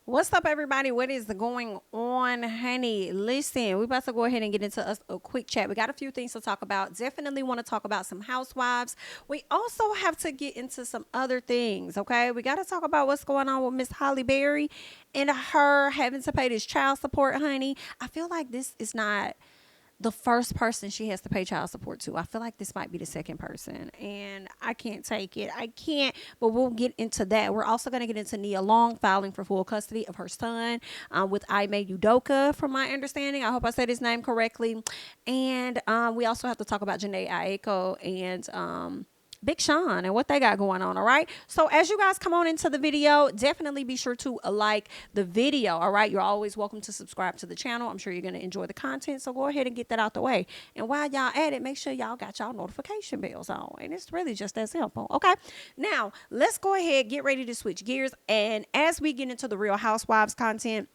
What's up, everybody? What is going on, honey? Listen, we're about to go ahead and get into a quick chat. We got a few things to talk about. Definitely want to talk about some housewives. We also have to get into some other things, okay? We got to talk about what's going on with Miss Halle Berry and her having to pay this child support, honey. I feel like this is not the first person she has to pay child support to. I feel like this might be the second person, and I can't take it. I can't, but we'll get into that. We're also going to get into Nia Long filing for full custody of her son with Ime Udoka, from my understanding. I hope I said his name correctly. And we also have to talk about Janae Aiko and Big Sean and what they got going on. All right. So as you guys come on into the video, definitely be sure to like the video. All right. You're always welcome to subscribe to the channel. I'm sure you're going to enjoy the content. So go ahead and get that out the way. And while y'all at it, make sure y'all got y'all notification bells on. And it's really just that simple. Okay. Now let's go ahead, get ready to switch gears. And as we get into the Real Housewives content,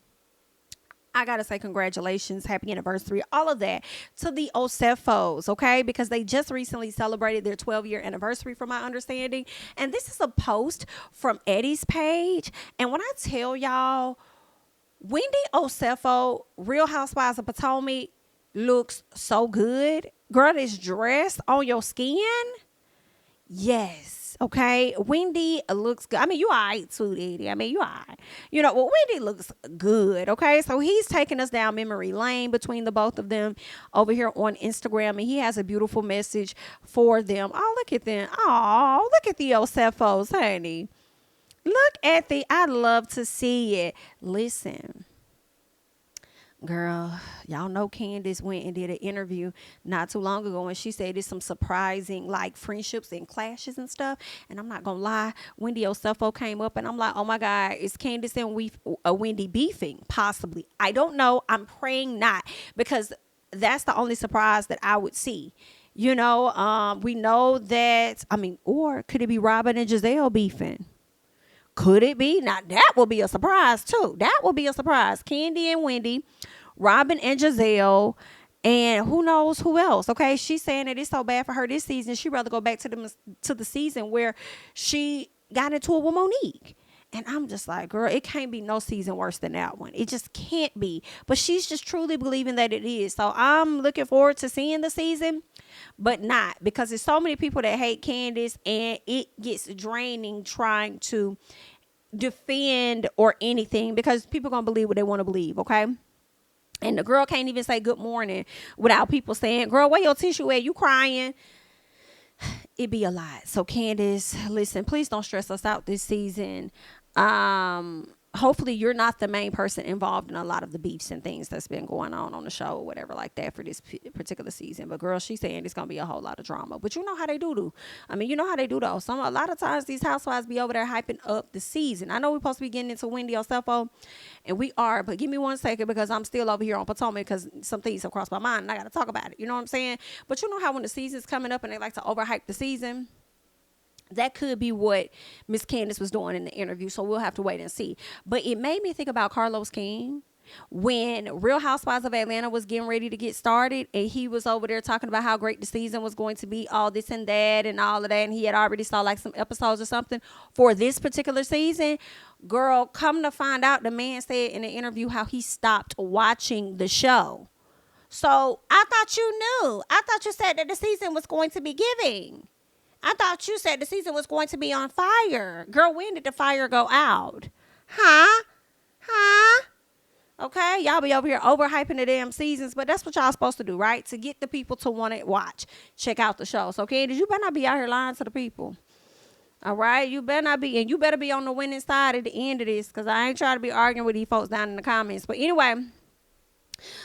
I gotta say congratulations, happy anniversary, all of that to the Osefos, okay? Because they just recently celebrated their 12-year anniversary, from my understanding. And this is a post from Eddie's page. And when I tell y'all, Wendy Osefo, Real Housewives of Potomac, looks so good. Girl, this dress on your skin. Yes. Okay. Wendy looks good. I mean, you all right too, Eddie. I mean, you all right. You know, well, Wendy looks good. Okay. So he's taking us down memory lane between the both of them over here on Instagram. And he has a beautiful message for them. Oh, look at them. Oh, look at the Osefos, honey. Look at I love to see it. Listen. Girl, y'all know Candace went and did an interview not too long ago, and she said there's some surprising like friendships and clashes and stuff. And I'm not gonna lie, Wendy Osefo came up, and I'm like, oh my God, is Candace and Wendy beefing? Possibly. I don't know. I'm praying not, because that's the only surprise that I would see. You know, we know that. I mean, or could it be Robin and Giselle beefing? Could it be? Now, that will be a surprise, too. That will be a surprise. Candy and Wendy, Robin and Giselle, and who knows who else, okay? She's saying that it's so bad for her this season, she'd rather go back to the season where she got into it with Monique. And I'm just like, girl, it can't be no season worse than that one. It just can't be. But she's just truly believing that it is. So I'm looking forward to seeing the season, but not, because there's so many people that hate Candace, and it gets draining trying to defend or anything, because people gonna believe what they want to believe, okay? And the girl can't even say good morning without people saying, girl, where your tissue at? You crying? It be a lot. So Candace, listen, please don't stress us out this season. Hopefully you're not the main person involved in a lot of the beefs and things that's been going on the show or whatever like that for this particular season. But girl, she's saying it's gonna be a whole lot of drama. But you know how they do. I mean, you know how they do though. A lot of times these housewives be over there hyping up the season. I know we're supposed to be getting into Wendy Osefo, and we are. But give me 1 second, because I'm still over here on Potomac, because some things have crossed my mind and I got to talk about it. You know what I'm saying? But you know how when the season's coming up and they like to overhype the season? That could be what Miss Candace was doing in the interview. So we'll have to wait and see. But it made me think about Carlos King when Real Housewives of Atlanta was getting ready to get started, and he was over there talking about how great the season was going to be, all this and that and all of that. And he had already saw like some episodes or something for this particular season. Girl, come to find out, the man said in an interview how he stopped watching the show. So I thought you knew. I thought you said that the season was going to be giving. I thought you said the season was going to be on fire. Girl, when did the fire go out? Huh? Okay, y'all be over here overhyping the damn seasons, but that's what y'all supposed to do, right? To get the people to want to watch, check out the show. So, Candace, you better not be out here lying to the people. All right? You better not be, and you better be on the winning side at the end of this, because I ain't trying to be arguing with these folks down in the comments. But anyway,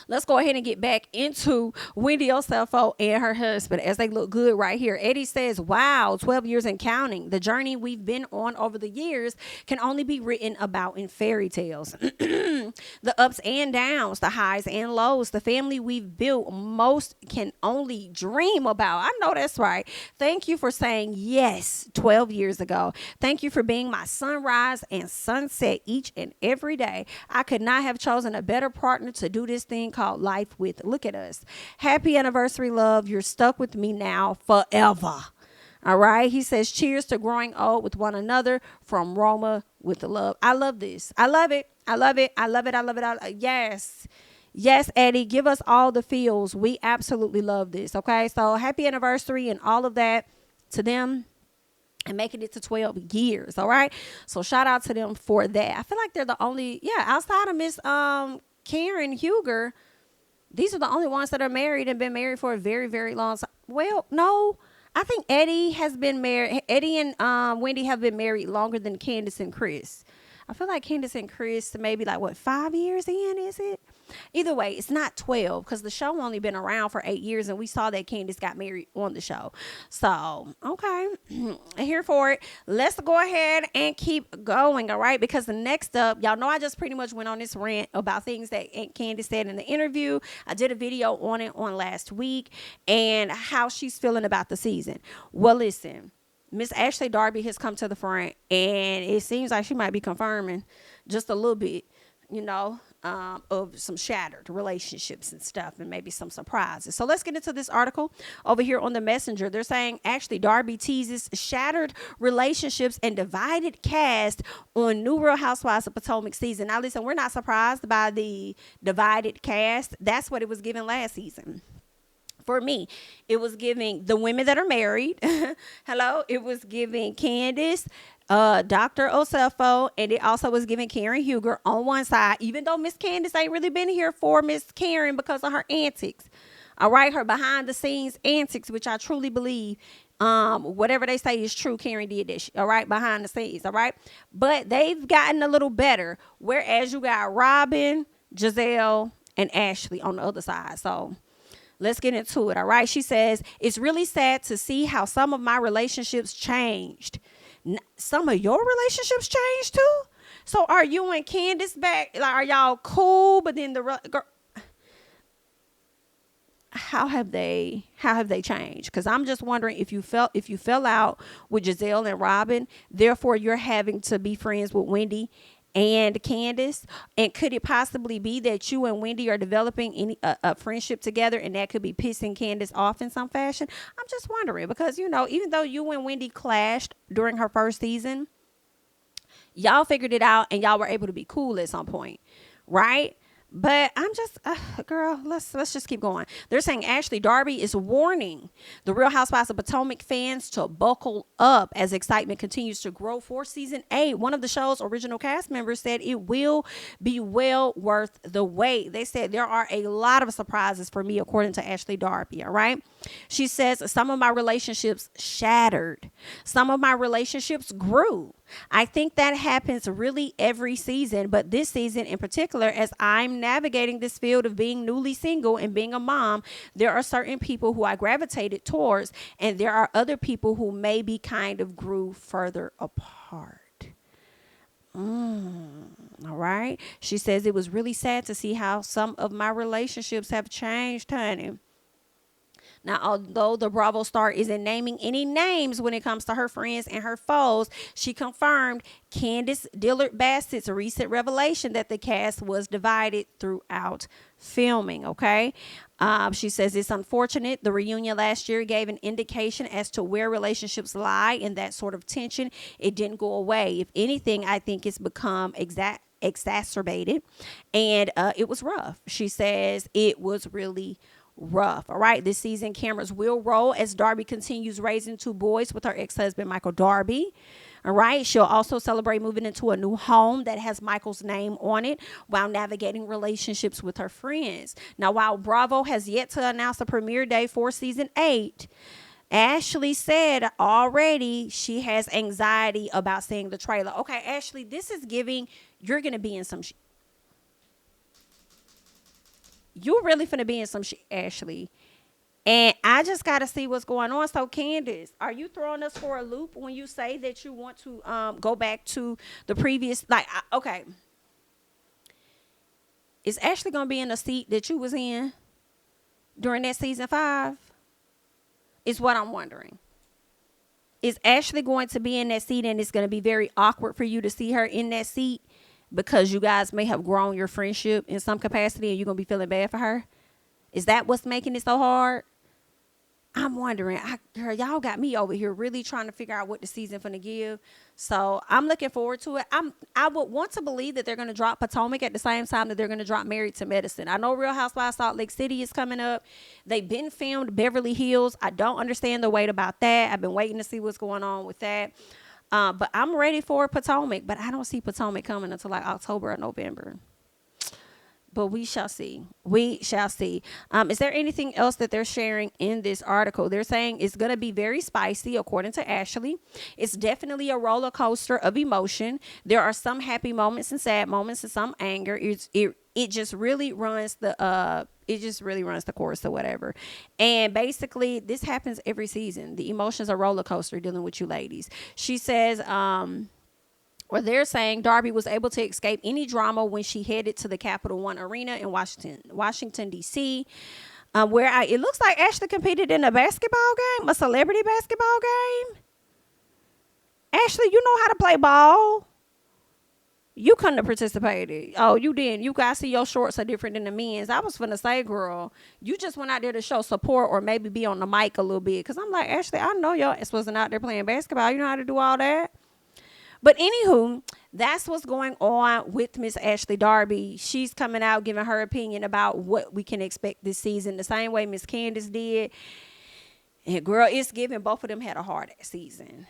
let's go ahead and get back into Wendy Osefo and her husband as they look good right here. Eddie says, wow, 12 years and counting. The journey we've been on over the years can only be written about in fairy tales. The ups and downs, the highs and lows, the family we've built, most can only dream about. I know that's right. Thank you for saying yes 12 years ago. Thank you for being my sunrise and sunset each and every day. I could not have chosen a better partner to do this thing called life with. Look at us. Happy anniversary, love. You're stuck with me now forever. All right. He says, cheers to growing old with one another, from Roma with the love. I love this. I love it. I love it. I love it. I love it. Yes. Yes, Eddie, give us all the feels. We absolutely love this. Okay. So happy anniversary and all of that to them and making it to 12 years. All right. So shout out to them for that. I feel like they're the only, outside of Miss Karen Huger, these are the only ones that are married and been married for a very, very long time. Well, no, I think Eddie has been married. Eddie and Wendy have been married longer than Candace and Chris. I feel like Candace and Chris maybe like 5 years in, is it? Either way, it's not 12 because the show only been around for 8 years and we saw that Candace got married on the show. So, okay, here for it. Let's go ahead and keep going, all right? Because the next up, y'all know I just pretty much went on this rant about things that Candace said in the interview. I did a video on it on last week and how she's feeling about the season. Well, listen. Miss Ashley Darby has come to the front, and it seems like she might be confirming just a little bit, of some shattered relationships and stuff and maybe some surprises. So let's get into this article over here on the Messenger. They're saying Ashley Darby teases shattered relationships and divided cast on new Real Housewives of Potomac season. Now, listen, we're not surprised by the divided cast. That's what it was given last season. For me, it was giving the women that are married. Hello. It was giving Candace, Dr. Osefo, and it also was giving Karen Huger on one side, even though Miss Candace ain't really been here for Miss Karen because of her antics. All right. Her behind the scenes antics, which I truly believe, whatever they say is true. Karen did this. All right. Behind the scenes. All right. But they've gotten a little better. Whereas you got Robin, Giselle, and Ashley on the other side. So let's get into it. All right. She says, it's really sad to see how some of my relationships changed. Some of your relationships changed too? So are you and Candace back? Like, are y'all cool? But then how have they changed? Because I'm just wondering if you fell out with Giselle and Robin, therefore you're having to be friends with Wendy and Candace, and could it possibly be that you and Wendy are developing a friendship together, and that could be pissing Candace off in some fashion? I'm just wondering because, even though you and Wendy clashed during her first season, y'all figured it out and y'all were able to be cool at some point, right? But I'm just, girl, let's just keep going. They're saying Ashley Darby is warning the Real Housewives of Potomac fans to buckle up as excitement continues to grow for season 8. One of the show's original cast members said it will be well worth the wait. They said there are a lot of surprises for me, according to Ashley Darby. All right. She says some of my relationships shattered. Some of my relationships grew. I think that happens really every season, but this season in particular, as I'm navigating this field of being newly single and being a mom, there are certain people who I gravitated towards, and there are other people who maybe kind of grew further apart. All right. She says it was really sad to see how some of my relationships have changed, honey. Now, although the Bravo star isn't naming any names when it comes to her friends and her foes, she confirmed Candace Dillard Bassett's recent revelation that the cast was divided throughout filming. Okay. She says it's unfortunate. The reunion last year gave an indication as to where relationships lie, and that sort of tension, it didn't go away. If anything, I think it's become exacerbated, and it was rough. She says it was really rough. All right. This season, cameras will roll as Darby continues raising 2 boys with her ex-husband, Michael Darby. All right. She'll also celebrate moving into a new home that has Michael's name on it while navigating relationships with her friends. Now, while Bravo has yet to announce a premiere day for season 8, Ashley said already she has anxiety about seeing the trailer. Okay, Ashley, this is giving you're going to be in some you really finna be in some shit, Ashley. And I just got to see what's going on. So, Candace, are you throwing us for a loop when you say that you want to go back to the previous? Okay. Is Ashley going to be in the seat that you was in during that season 5? Is what I'm wondering. Is Ashley going to be in that seat and it's going to be very awkward for you to see her in that seat? Because you guys may have grown your friendship in some capacity and you're going to be feeling bad for her? Is that what's making it so hard? I'm wondering, girl, y'all got me over here really trying to figure out what the season finna give. So I'm looking forward to it. I would want to believe that they're gonna drop Potomac at the same time that they're gonna drop Married to Medicine. I know Real Housewives Salt Lake City is coming up. They've been filmed Beverly Hills. I don't understand the wait about that. I've been waiting to see what's going on with that. But I'm ready for Potomac, but I don't see Potomac coming until like October or November. But we shall see. We shall see. Is there anything else that they're sharing in this article? They're saying it's going to be very spicy, according to Ashley. It's definitely a roller coaster of emotion. There are some happy moments and sad moments and some anger. It just really runs the course or whatever. And basically, this happens every season. The emotions are roller coaster dealing with you ladies. She says, or they're saying Darby was able to escape any drama when she headed to the Capital One Arena in Washington, D.C., where it looks like Ashley competed in a basketball game, a celebrity basketball game. Ashley, you know how to play ball. You couldn't have participated. Oh, you didn't. You guys see your shorts are different than the men's. I was finna say, girl, you just went out there to show support or maybe be on the mic a little bit. Because I'm like, Ashley, I know your ass wasn't out there playing basketball. You know how to do all that? But anywho, that's what's going on with Miss Ashley Darby. She's coming out giving her opinion about what we can expect this season, the same way Miss Candace did. And girl, it's giving. Both of them had a hard season.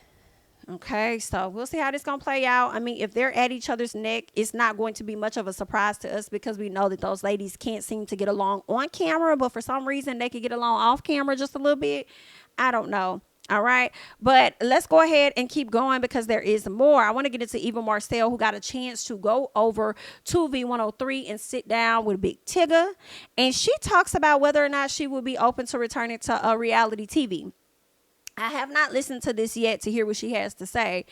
Okay, so we'll see how this gonna play out. I mean, if they're at each other's neck, it's not going to be much of a surprise to us because we know that those ladies can't seem to get along on camera, but for some reason they can get along off camera just a little bit. I don't know. All right. But let's go ahead and keep going because there is more. I want to get into Eva Marcille, who got a chance to go over to V103 and sit down with Big Tigger. And she talks about whether or not she will be open to returning to a reality TV. I have not listened to this yet to hear what she has to say.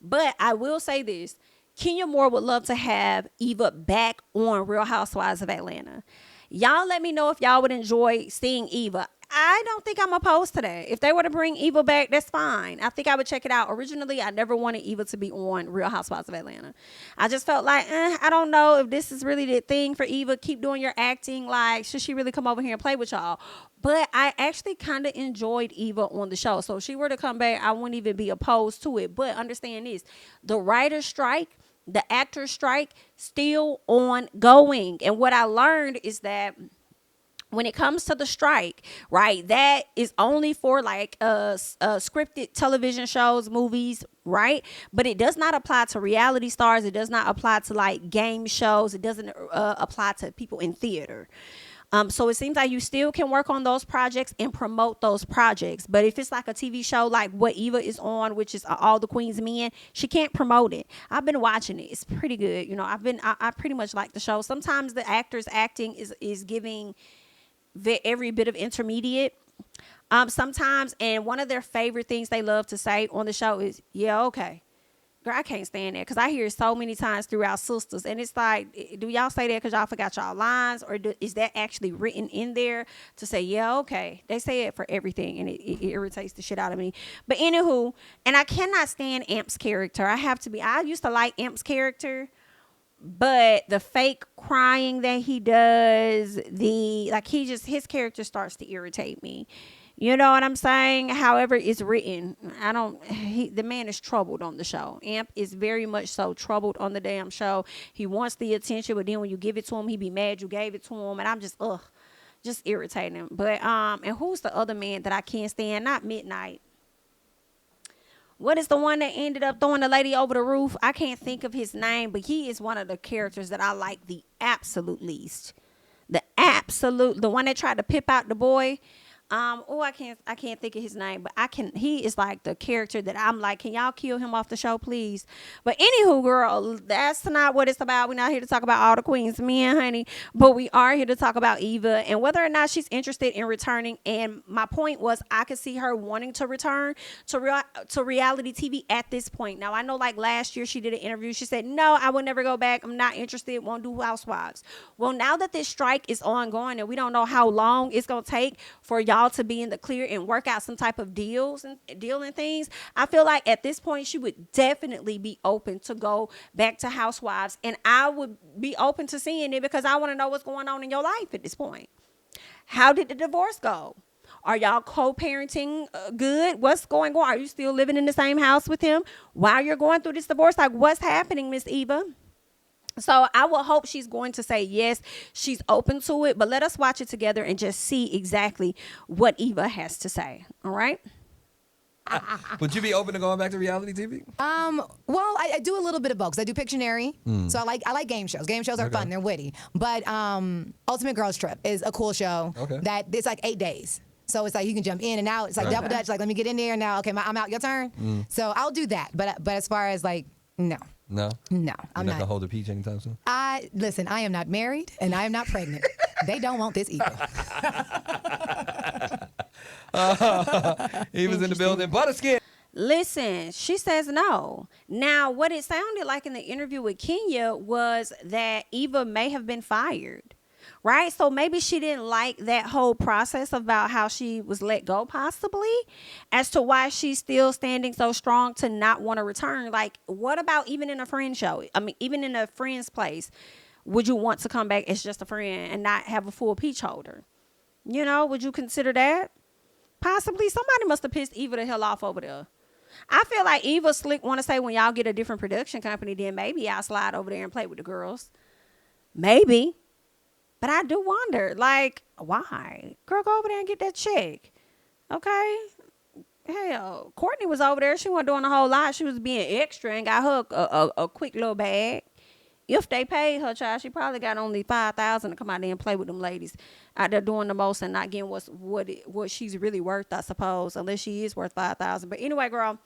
But I will say this. Kenya Moore would love to have Eva back on Real Housewives of Atlanta. Y'all let me know if y'all would enjoy seeing Eva. I don't think I'm opposed to that. If they were to bring Eva back, that's fine. I think I would check it out. Originally, I never wanted Eva to be on Real Housewives of Atlanta. I just felt like, I don't know if this is really the thing for Eva. Keep doing your acting. Like, should she really come over here and play with y'all? But I actually kind of enjoyed Eva on the show. So if she were to come back, I wouldn't even be opposed to it. But understand this, the writer's strike, the actor's strike, still ongoing. And what I learned is that when it comes to the strike, right, that is only for like scripted television shows, movies, right? But it does not apply to reality stars. It does not apply to like game shows. It doesn't apply to people in theater. So it seems like you still can work on those projects and promote those projects. But if it's like a TV show like what Eva is on, which is All the Queen's Men, she can't promote it. I've been watching it. It's pretty good. You know, I pretty much like the show. Sometimes the actors acting is giving every bit of intermediate. Sometimes, and one of their favorite things they love to say on the show is, yeah, okay. Girl, I can't stand that because I hear it so many times throughout Sisters. And it's like, do y'all say that because y'all forgot y'all lines? Or is that actually written in there to say, yeah, okay? They say it for everything, and it irritates the shit out of me. But anywho, and I cannot stand Amp's character. I used to like Amp's character. But the fake crying that he does, his character starts to irritate me. You know what I'm saying? However, it's written. The man is troubled on the show. Amp is very much so troubled on the damn show. He wants the attention, but then when you give it to him, he be mad you gave it to him. And I'm just irritating. But, and who's the other man that I can't stand? Not Midnight. What is the one that ended up throwing the lady over the roof? I can't think of his name, but he is one of the characters that I like the absolute least. The one that tried to pip out the boy. I can't think of his name, but he is like the character that I'm like, can y'all kill him off the show, please? But anywho, girl, that's not what it's about. We're not here to talk about All the Queen's Men, honey, but we are here to talk about Eva and whether or not she's interested in returning. And my point was, I could see her wanting to return to reality TV at this point. Now, I know like last year she did an interview. She said, no, I will never go back. I'm not interested. Won't do Housewives. Well, now that this strike is ongoing and we don't know how long it's going to take for y'all to be in the clear and work out some type of deal and things, I feel like at this point she would definitely be open to go back to Housewives, and I would be open to seeing it because I want to know what's going on in your life at this point. How did the divorce go? Are y'all co-parenting good? What's going on? Are you still living in the same house with him while you're going through this divorce? Like, what's happening, Miss Eva? So I will hope she's going to say yes, she's open to it, but let us watch it together and just see exactly what Eva has to say. All right? Would you be open to going back to reality TV? Well, I do a little bit of both. 'Cause I do Pictionary, so I like game shows. Game shows are fun; they're witty. But Ultimate Girls Trip is a cool show. That it's like 8 days. So it's like you can jump in and out. It's like double dutch. Like, let me get in there now. Okay, I'm out. Your turn. So I'll do that. But as far as like, no. No? No, You're I'm not. not gonna hold a peach anytime soon? Listen, I am not married and I am not pregnant. They don't want this either. He was in the building. Butterskin. Listen, she says no. Now, what it sounded like in the interview with Kenya was that Eva may have been fired. Right? So maybe she didn't like that whole process about how she was let go, possibly, as to why she's still standing so strong to not want to return. Like, what about even in a friend show? I mean, even in a friend's place, would you want to come back as just a friend and not have a full peach holder? You know, would you consider that? Possibly. Somebody must have pissed Eva the hell off over there. I feel like Eva slick want to say when y'all get a different production company, then maybe I'll slide over there and play with the girls. Maybe. But I do wonder, like, why? Girl, go over there and get that check. Okay? Hell, Courtney was over there. She wasn't doing a whole lot. She was being extra and got her a quick little bag. If they paid her, child, she probably got only $5,000 to come out there and play with them ladies out there doing the most and not getting what she's really worth, I suppose, unless she is worth $5,000. But anyway, girl,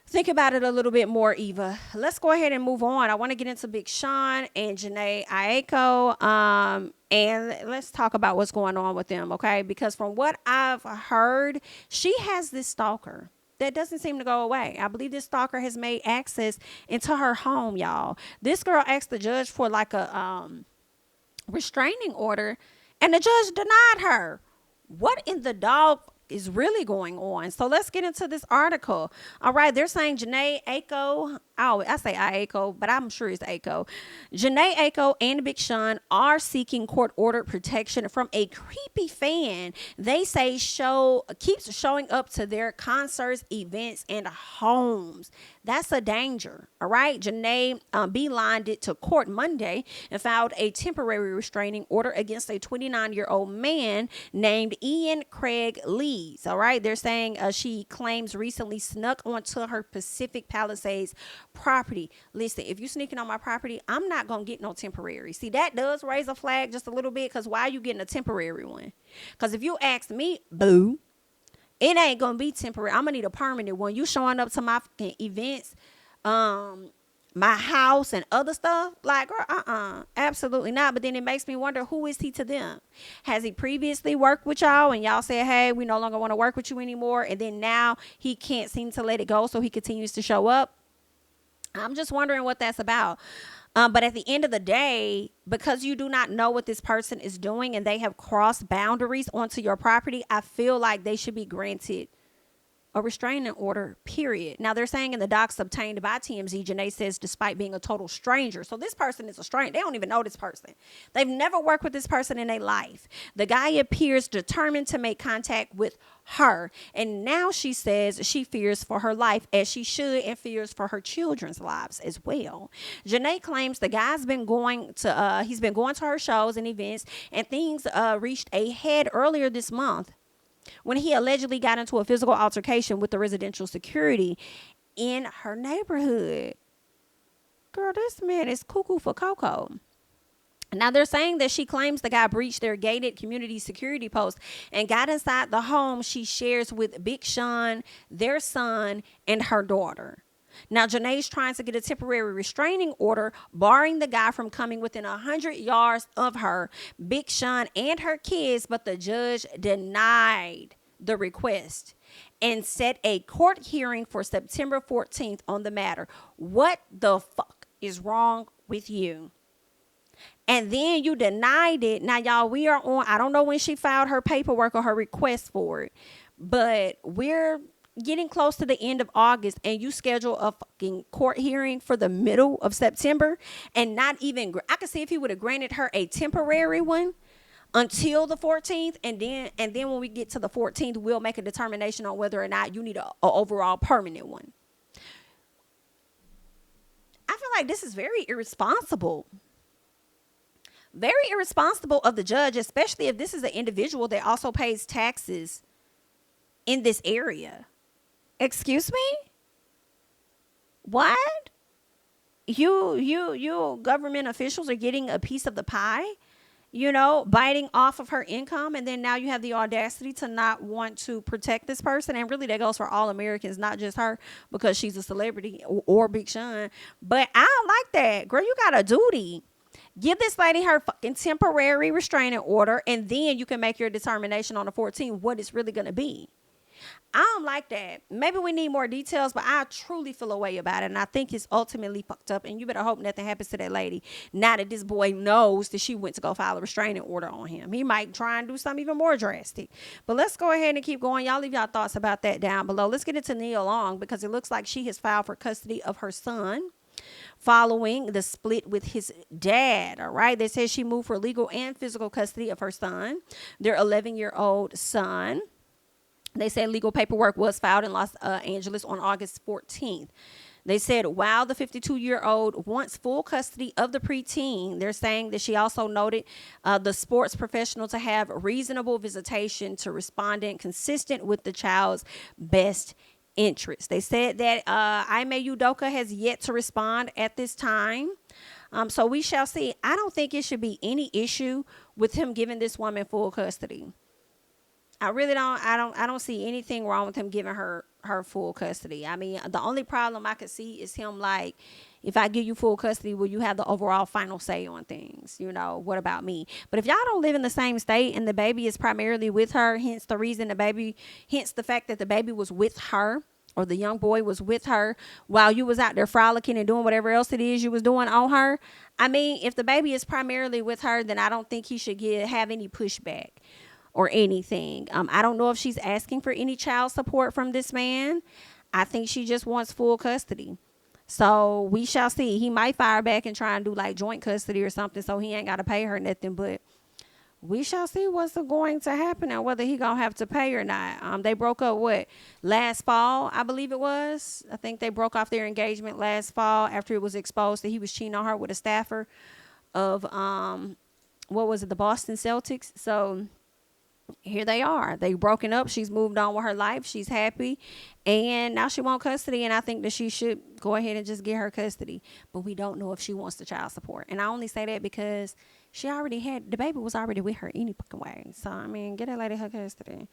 think about it a little bit more, Eva. Let's go ahead and move on. I want to get into Big Sean and Janae Aiko, and let's talk about what's going on with them, okay? Because from what I've heard, she has this stalker that doesn't seem to go away. I believe this stalker has made access into her home, y'all. This girl asked the judge for like a restraining order, and the judge denied her. What in the dog is really going on? So let's get into this article. All right, they're saying Janae Aiko, I say Aiko, but I'm sure it's Aiko. Janae Aiko and Big Sean are seeking court-ordered protection from a creepy fan they say keeps showing up to their concerts, events, and homes. That's a danger, all right? Janae beelined it to court Monday and filed a temporary restraining order against a 29-year-old man named Ian Craig Lees, all right? They're saying she claims recently snuck onto her Pacific Palisades property. Listen, if you're sneaking on my property, I'm not going to get no temporary. See, that does raise a flag just a little bit, because why are you getting a temporary one? Because if you ask me, boo, it ain't going to be temporary. I'm going to need a permanent one. You showing up to my fucking events, my house and other stuff, like, girl, absolutely not. But then it makes me wonder, who is he to them? Has he previously worked with y'all and y'all said, hey, we no longer want to work with you anymore, and then now he can't seem to let it go, so he continues to show up? I'm just wondering what that's about. But at the end of the day, because you do not know what this person is doing and they have crossed boundaries onto your property, I feel like they should be granted a restraining order, period. Now, they're saying in the docs obtained by TMZ, Janae says, despite being a total stranger. So this person is a stranger. They don't even know this person. They've never worked with this person in their life. The guy appears determined to make contact with her. And now she says she fears for her life, as she should, and fears for her children's lives as well. Janae claims the guy's been going to, he's been going to her shows and events, and things reached a head earlier this month when he allegedly got into a physical altercation with the residential security in her neighborhood. Girl, this man is cuckoo for cocoa. Now, they're saying that she claims the guy breached their gated community security post and got inside the home she shares with Big Sean, their son, and her daughter. Now, Janae's trying to get a temporary restraining order, barring the guy from coming within 100 yards of her, Big Sean, and her kids, but the judge denied the request and set a court hearing for September 14th on the matter. What the fuck is wrong with you? And then you denied it. Now, y'all, we are on, I don't know when she filed her paperwork or her request for it, but we're getting close to the end of August, and you schedule a fucking court hearing for the middle of September, and not even, I could see if he would have granted her a temporary one, until the 14th, and then when we get to the 14th, we'll make a determination on whether or not you need a overall permanent one. I feel like this is very irresponsible. Very irresponsible of the judge, especially if this is an individual that also pays taxes in this area. Excuse me? What? You government officials are getting a piece of the pie, biting off of her income, and then now you have the audacity to not want to protect this person. And really, that goes for all Americans, not just her, because she's a celebrity or Big Sean. But I don't like that. Girl, you got a duty. Give this lady her fucking temporary restraining order, and then you can make your determination on the 14th what it's really going to be. I don't like that. Maybe we need more details, but I truly feel a way about it, and I think it's ultimately fucked up, and you better hope nothing happens to that lady now that this boy knows that she went to go file a restraining order on him. He might try and do something even more drastic. But let's go ahead and keep going. Y'all leave y'all thoughts about that down below. Let's get into Nia Long, because it looks like she has filed for custody of her son following the split with his dad. All right. They said she moved for legal and physical custody of her son, their 11-year-old son. They said legal paperwork was filed in Los Angeles on August 14th. They said while the 52-year-old wants full custody of the preteen, they're saying that she also noted the sports professional to have reasonable visitation to respondent consistent with the child's best interest. They said that Ime Udoka has yet to respond at this time. So we shall see. I don't think it should be any issue with him giving this woman full custody. I really don't. I don't see anything wrong with him giving her full custody. I mean, the only problem I could see is him like, if I give you full custody, will you have the overall final say on things? What about me? But if y'all don't live in the same state and the baby is primarily with her, hence the fact that the baby was with her, or the young boy was with her while you was out there frolicking and doing whatever else it is you was doing on her. I mean, if the baby is primarily with her, then I don't think he should have any pushback or anything. I don't know if she's asking for any child support from this man. I think she just wants full custody. So we shall see. He might fire back and try and do like joint custody or something, so he ain't got to pay her nothing. But we shall see what's going to happen and whether he gonna have to pay or not. They broke up last fall, I believe it was. I think they broke off their engagement last fall after it was exposed that he was cheating on her with a staffer of the Boston Celtics. So here they are. They broken up. She's moved on with her life. She's happy. And now she wants custody. And I think that she should go ahead and just get her custody. But we don't know if she wants the child support. And I only say that because the baby was already with her any fucking way. So, I mean, get that lady her custody.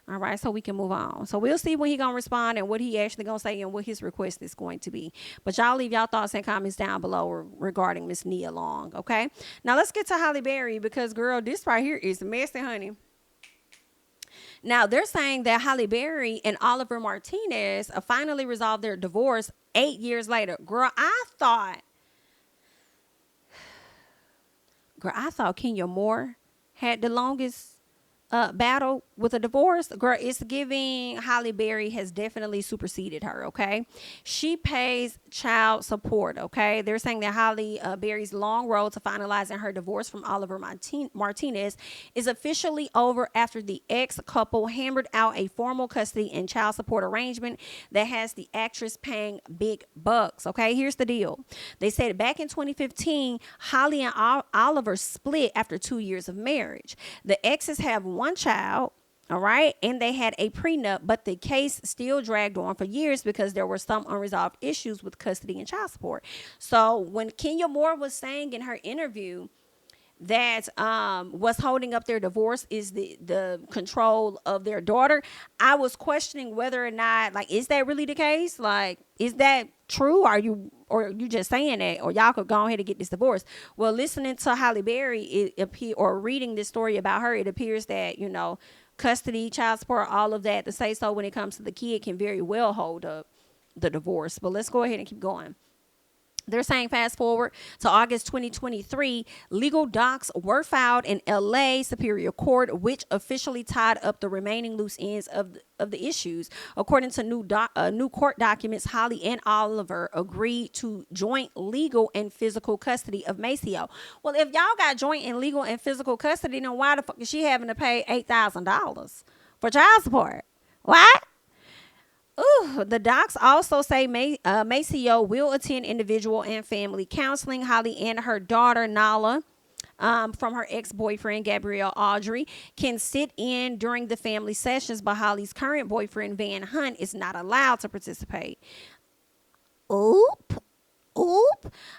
All right, so we can move on. So we'll see when he going to respond and what he actually going to say and what his request is going to be. But y'all leave y'all thoughts and comments down below regarding Miss Nia Long, okay? Now, let's get to Halle Berry because, girl, this right here is messy, honey. Now, they're saying that Halle Berry and Oliver Martinez finally resolved their divorce 8 years later. Girl, I thought Kenya Moore had the longest battle with a divorce. Girl, it's giving Halle Berry has definitely superseded her, okay? She pays child support, okay? They're saying that Halle Berry's long road to finalizing her divorce from Oliver Martinez is officially over after the ex-couple hammered out a formal custody and child support arrangement that has the actress paying big bucks, okay? Here's the deal. They said back in 2015, Halle and Oliver split after 2 years of marriage. The exes have one child, all right, and they had a prenup, but the case still dragged on for years because there were some unresolved issues with custody and child support. So when Kenya Moore was saying in her interview that what's holding up their divorce is the control of their daughter, I was questioning whether or not, like, is that really the case? Like, is that true? Or are you just saying that, or y'all could go ahead and get this divorce? Well, listening to Halle Berry, or reading this story about her, it appears that, custody, child support, all of that, to say so when it comes to the kid can very well hold up the divorce. But let's go ahead and keep going. They're saying fast forward to August 2023, legal docs were filed in LA Superior Court, which officially tied up the remaining loose ends of the issues. According to new court documents, Holly and Oliver agreed to joint legal and physical custody of Maceo. Well, if y'all got joint and legal and physical custody, then why the fuck is she having to pay $8,000 for child support? What? Ooh, the docs also say Maceo will attend individual and family counseling. Holly and her daughter, Nala, from her ex-boyfriend, Gabrielle Audrey, can sit in during the family sessions, but Holly's current boyfriend, Van Hunt, is not allowed to participate. Oop.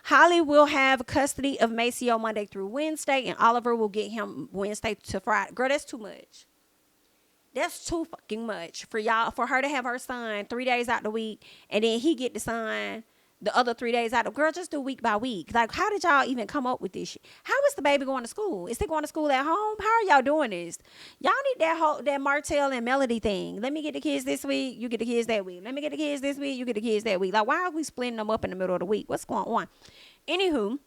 Holly will have custody of Maceo Monday through Wednesday, and Oliver will get him Wednesday to Friday. Girl, that's too much. That's too fucking much for her to have her son 3 days out the week, and then he get the son the other 3 days out. Girl, just do week by week. Like, how did y'all even come up with this shit? How is the baby going to school? Is he going to school at home? How are y'all doing this? Y'all need that Martell and Melody thing. Let me get the kids this week, you get the kids that week. Let me get the kids this week, you get the kids that week. Like, why are we splitting them up in the middle of the week? What's going on? Anywho,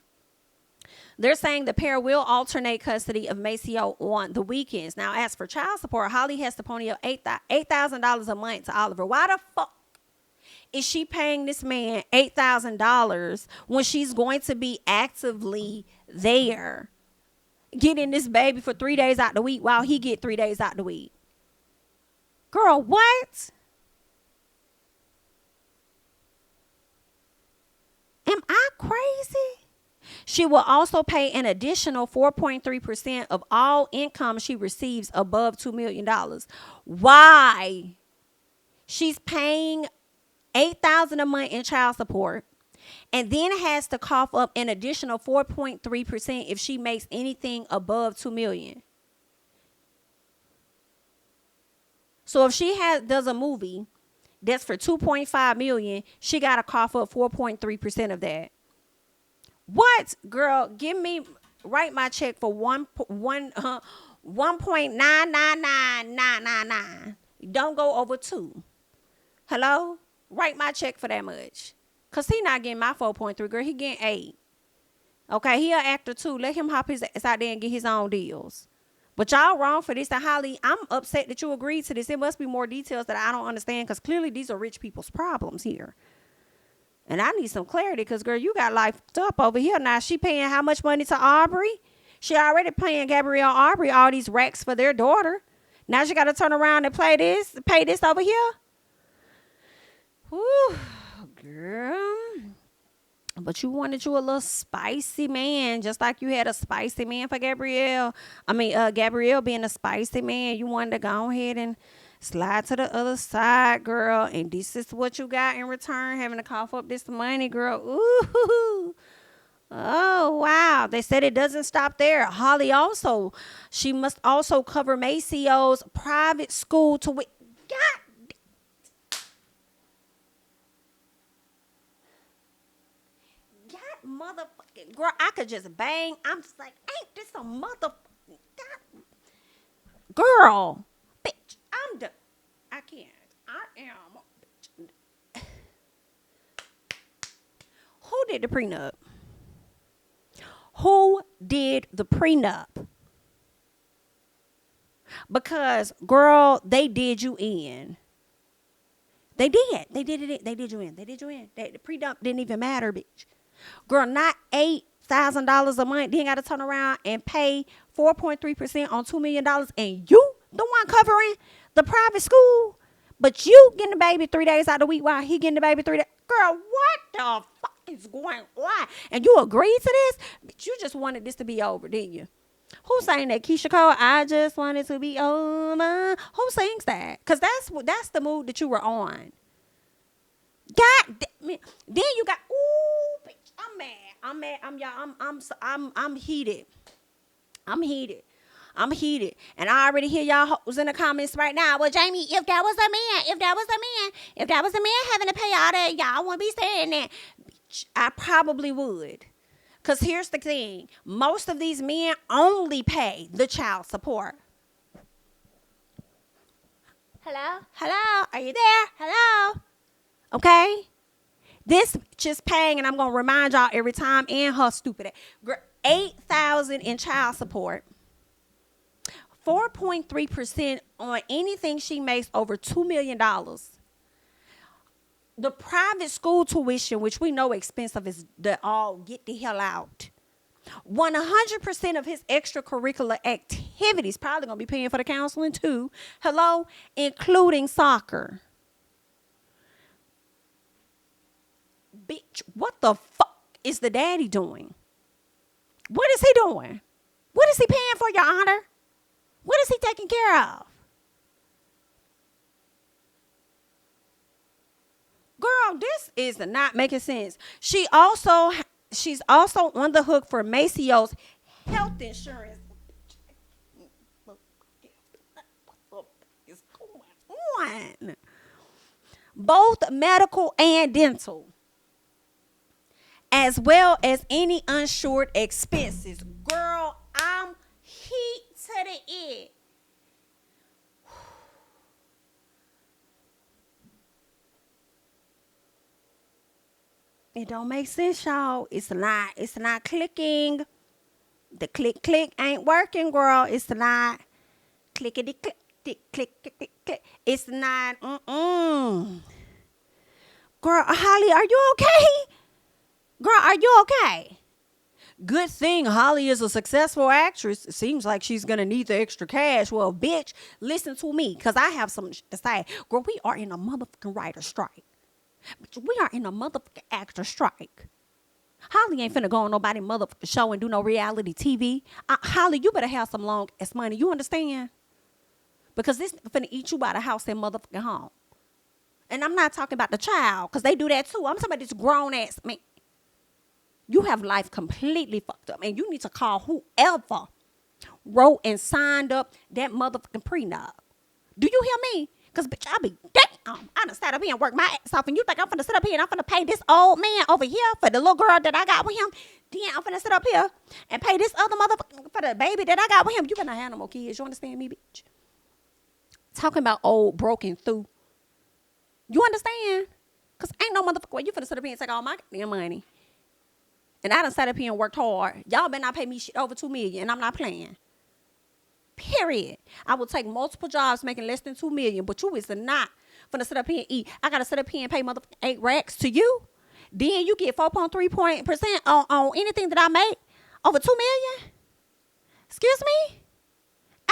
they're saying the pair will alternate custody of Maceo on the weekends. Now, as for child support, Holly has to pony up $8,000 a month to Oliver. Why the fuck is she paying this man $8,000 when she's going to be actively there getting this baby for 3 days out the week while he get 3 days out the week? Girl, what? Am I crazy? She will also pay an additional 4.3% of all income she receives above $2 million. Why? She's paying $8,000 a month in child support and then has to cough up an additional 4.3% if she makes anything above $2 million. So if she does a movie that's for $2.5 million, she got to cough up 4.3% of that. What, girl? Write my check for 1.999999. Don't go over 2. Hello? Write my check for that much. Cause he not getting my 4.3, girl. He getting 8. Okay, he an actor too. Let him hop his ass out there and get his own deals. But y'all wrong for this. And Holly, I'm upset that you agreed to this. It must be more details that I don't understand. Cause clearly these are rich people's problems here. And I need some clarity because, girl, you got life up over here. Now, she paying how much money to Aubrey? She already paying Gabrielle Aubrey all these racks for their daughter. Now she got to turn around and pay this over here? Whew, girl. But you wanted you a little spicy man, just like you had a spicy man for Gabrielle. Gabrielle being a spicy man, you wanted to go ahead and slide to the other side, girl. And this is what you got in return, having to cough up this money, girl. Ooh. Oh, wow. They said it doesn't stop there. Holly she must also cover Maceo's private school tuition. God. Motherfucking girl, I could just bang. I'm just like, ain't this a motherfucking girl? Bitch, I'm done. I can't. I am a bitch. Who did the prenup? Who did the prenup? Because, girl, they did you in. They did. They did it. They did you in. The prenup didn't even matter, bitch. Girl, not $8,000 a month. Then got to turn around and pay 4.3% on $2 million. And you the one covering the private school. But you getting the baby 3 days out of the week while he getting the baby 3 days. Girl, what the fuck is going on? And you agreed to this? But you just wanted this to be over, didn't you? Who sang that? Keisha Cole, I just wanted to be over. Who sings that? Because that's the mood that you were on. God damn it. Then you got, ooh, bitch, I'm mad. I'm heated. I'm heated. And I already hear y'all hoes in the comments right now. Well, Jamie, if that was a man having to pay all that, y'all wouldn't be saying that. Bitch, I probably would. Because here's the thing. Most of these men only pay the child support. Hello? Are you there? Hello? Okay? This just paying, and I'm gonna remind y'all every time, and her stupid $8,000 in child support, 4.3% on anything she makes over $2 million. The private school tuition, which we know expensive, is the all get the hell out. 100% of his extracurricular activities, probably gonna be paying for the counseling too. Hello, including soccer. Bitch, what the fuck is the daddy doing? What is he doing? What is he paying for, Your Honor? What is he taking care of? Girl, this is not making sense. She's also on the hook for Macio's health insurance. What is going on? Both medical and dental, as well as any uninsured expenses. Girl, I'm heat to the end. It don't make sense, y'all. It's not clicking. The click ain't working, girl. It's not clickety click. It's not. Girl, Holly, are you okay? Girl, are you okay? Good thing Holly is a successful actress. It seems like she's going to need the extra cash. Well, bitch, listen to me, because I have something to say. Girl, we are in a motherfucking writer strike. We are in a motherfucking actor strike. Holly ain't finna go on nobody motherfucking show and do no reality TV. Holly, you better have some long ass money. You understand? Because this finna eat you by the house and motherfucking home. And I'm not talking about the child, because they do that too. I'm talking about this grown ass man. You have life completely fucked up, and you need to call whoever wrote and signed up that motherfucking prenup. Do you hear me? Because, bitch, I be damn. I done sat up here and worked my ass off, and you think I'm finna sit up here and I'm finna pay this old man over here for the little girl that I got with him? Then I'm finna sit up here and pay this other motherfucker for the baby that I got with him. You better have no more kids. You understand me, bitch? Talking about old broken through. You understand? Because ain't no motherfucker way you finna sit up here and take all my goddamn money. And I done sat up here and worked hard. Y'all better not pay me shit over $2 million, and I'm not playing. Period. I will take multiple jobs making less than $2 million, but you is not finna sit up here and eat. I gotta sit up here and pay motherfucking 8 racks to you. Then you get 4.3% on anything that I make over $2 million. Excuse me?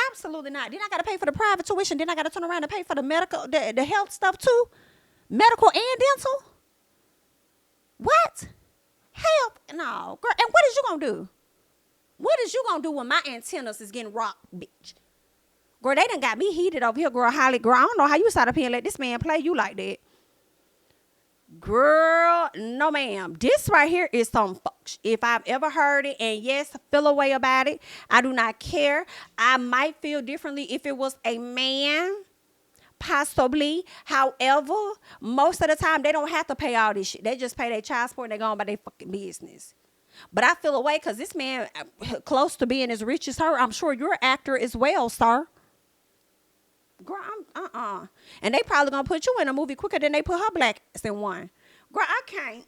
Absolutely not. Then I gotta pay for the private tuition. Then I gotta turn around and pay for the medical, the health stuff too, medical and dental. What? Hell no, girl. And what is you gonna do? What is you gonna do when my antennas is getting rocked, bitch? Girl, they done got me heated over here, girl. Holly, girl, I don't know how you sat up here and let this man play you like that. Girl, no ma'am. This right here is some fuck. If I've ever heard it, and yes, feel a way about it, I do not care. I might feel differently if it was a man. Possibly. However, most of the time, they don't have to pay all this shit. They just pay their child support and they go on about their fucking business. But I feel away because this man, close to being as rich as her, I'm sure you're an actor as well, sir. Girl, And they probably gonna put you in a movie quicker than they put her black ass in one. Girl, I can't.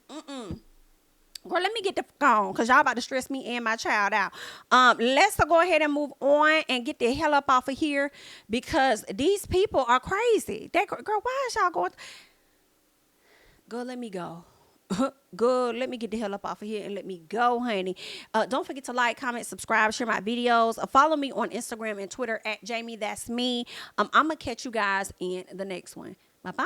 Girl, let me get the fuck on, because y'all about to stress me and my child out. Let's go ahead and move on and get the hell up off of here, because these people are crazy. Girl, why is y'all going? Girl, let me go. Good. Let me get the hell up off of here and let me go, honey. Don't forget to like, comment, subscribe, share my videos. Follow me on Instagram and Twitter at JamiThatsMe. I'm going to catch you guys in the next one. Bye-bye.